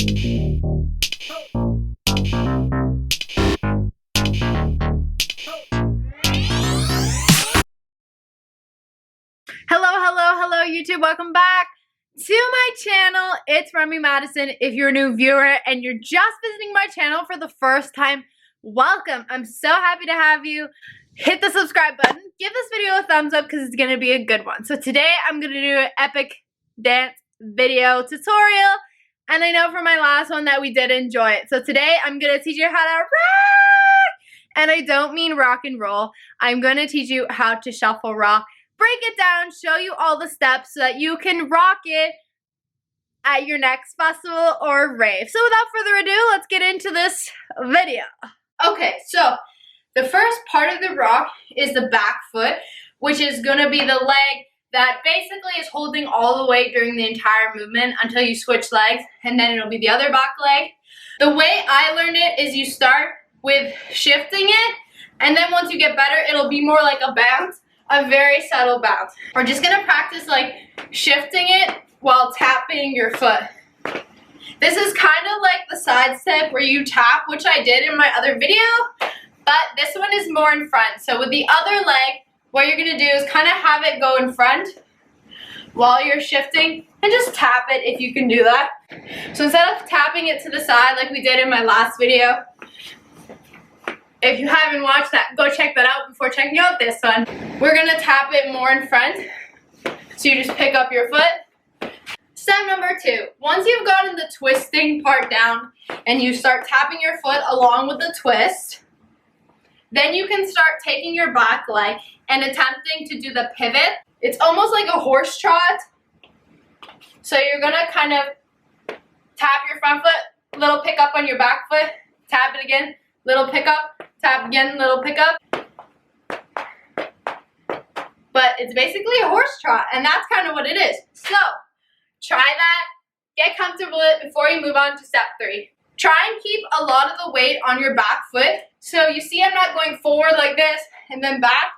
Hello YouTube, welcome back to my channel. It's Remy Mattison. If you're a new viewer and you're just visiting my channel for the first time, welcome. I'm so happy to have you. Hit the subscribe button, give this video a thumbs up because it's going to be a good one. So today I'm going to do an epic dance video tutorial, and I know from my last one that we did enjoy it. So today I'm going to teach you how to rock, and I don't mean rock and roll. I'm going to teach you how to shuffle rock. Break it down, show you all the steps so that you can rock it at your next festival or rave. So without further ado, let's get into this video. Okay, so the first part of the rock is the back foot, which is going to be the leg that basically is holding all the weight during the entire movement until you switch legs, and then it'll be the other back leg. The way I learned it is you start with shifting it, and then once you get better, it'll be more like a bounce. A very subtle bounce. We're just gonna practice like shifting it while tapping your foot. This is kind of like the side step where you tap, which I did in my other video, but this one is more in front. So with the other leg, what you're gonna do is kind of have it go in front while you're shifting, and just tap it if you can do that. So instead of tapping it to the side like we did in my last video, if you haven't watched that, go check that out before checking out this one. We're gonna tap it more in front. So you just pick up your foot. Step number 2, once you've gotten the twisting part down and you start tapping your foot along with the twist, then you can start taking your back leg and attempting to do the pivot. It's almost like a horse trot. So you're gonna kind of tap your front foot, little pick up on your back foot, tap it again, little pickup, tap again, little pickup. But it's basically a horse trot, and that's kind of what it is. So, try that, get comfortable with it before you move on to step 3. Try and keep a lot of the weight on your back foot. So you see I'm not going forward like this and then back.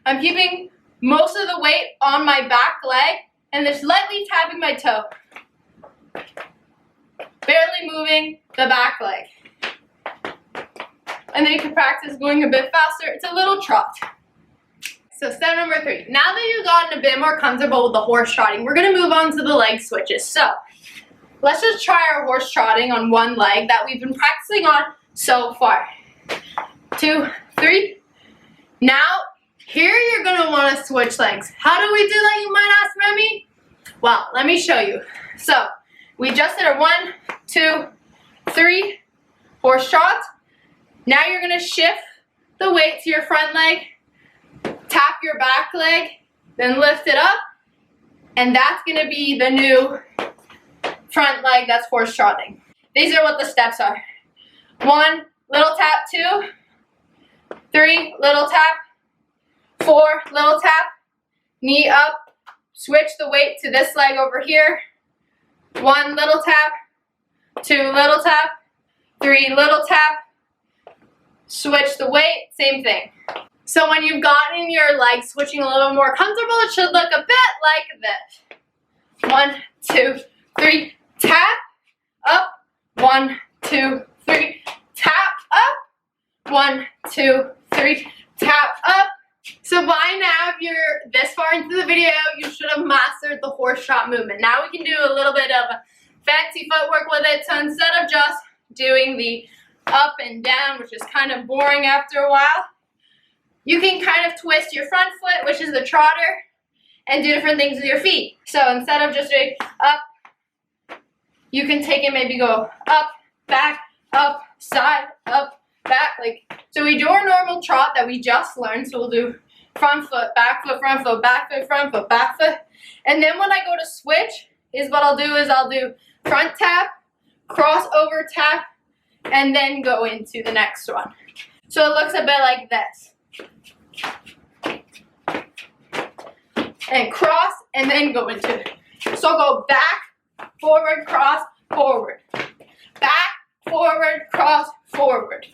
I'm keeping most of the weight on my back leg and just lightly tapping my toe. Barely moving the back leg. And then you can practice going a bit faster. It's a little trot. So step number 3. Now that you've gotten a bit more comfortable with the horse trotting, we're going to move on to the leg switches. So let's just try our horse trotting on one leg that we've been practicing on so far. 2, 3. Now, here you're going to want to switch legs. How do we do that, you might ask, Remy? Well, let me show you. So we just did a 1, 2, 3 horse trot. Now you're going to shift the weight to your front leg, tap your back leg, then lift it up, and that's going to be the new front leg that's horse trotting. These are what the steps are. 1, little tap, 2, 3, little tap, 4, little tap, knee up, switch the weight to this leg over here, 1 little tap, 2 little tap, 3 little tap, switch the weight, same thing. So when you've gotten your legs switching a little more comfortable, it should look a bit like this. 1, 2, 3, tap, up, 1, 2, 3, tap, up, 1, 2, 3, tap, up. So by now, if you're this far into the video, you should have mastered the horse trot movement. Now we can do a little bit of fancy footwork with it. So instead of just doing the up and down, which is kind of boring after a while, you can kind of twist your front foot, which is the trotter, and do different things with your feet. So instead of just doing up, you can take it, maybe go up, back, up, side, up, back. Like, so we do our normal trot that we just learned. So we'll do front foot, back foot, front foot, back foot, front foot, back foot. And then when I go to switch, I'll do front tap, cross over tap, and then go into the next one. So it looks a bit like this. And cross, and then go into it. So go back, forward, cross, forward. Back, forward, cross, forward.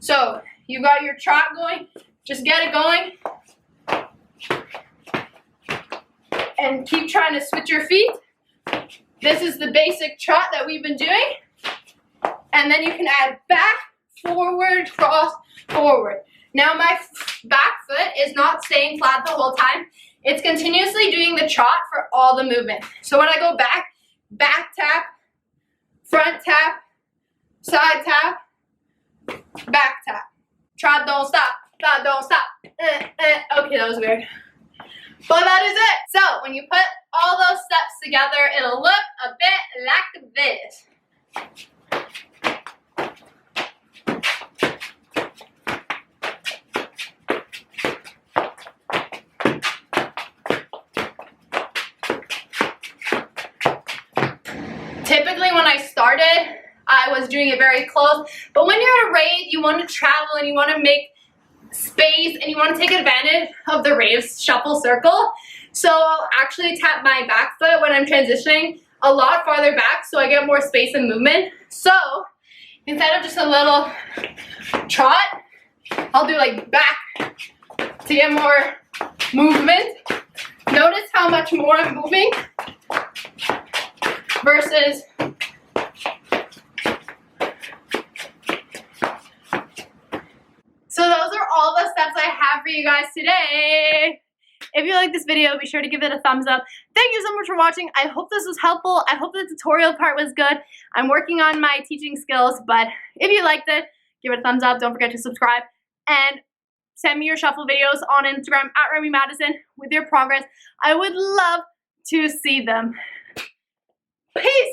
So you got your trot going, just get it going. And keep trying to switch your feet. This is the basic trot that we've been doing. And then you can add back, forward, cross, forward. Now my back foot is not staying flat the whole time. It's continuously doing the trot for all the movement. So when I go back, back tap, front tap, side tap, back tap. Trot don't stop, trot don't stop. Okay, that was weird. But that is it. So when you put all those steps together, it'll look a bit like this. Typically when I started, I was doing it very close, but when you're at a rave, you want to travel and you want to make space and you want to take advantage of the rave shuffle circle. So I'll actually tap my back foot when I'm transitioning a lot farther back so I get more space and movement. So instead of just a little trot, I'll do like back to get more movement. Notice how much more I'm moving versus so those are all the steps I have for you guys today. If you like this video, be sure to give it a thumbs up. Thank you so much for watching. I hope this was helpful. I hope the tutorial part was good. I'm working on my teaching skills, but if you liked it, give it a thumbs up. Don't forget to subscribe and send me your shuffle videos on Instagram at Remy Mattison with your progress. I would love to see them. Peace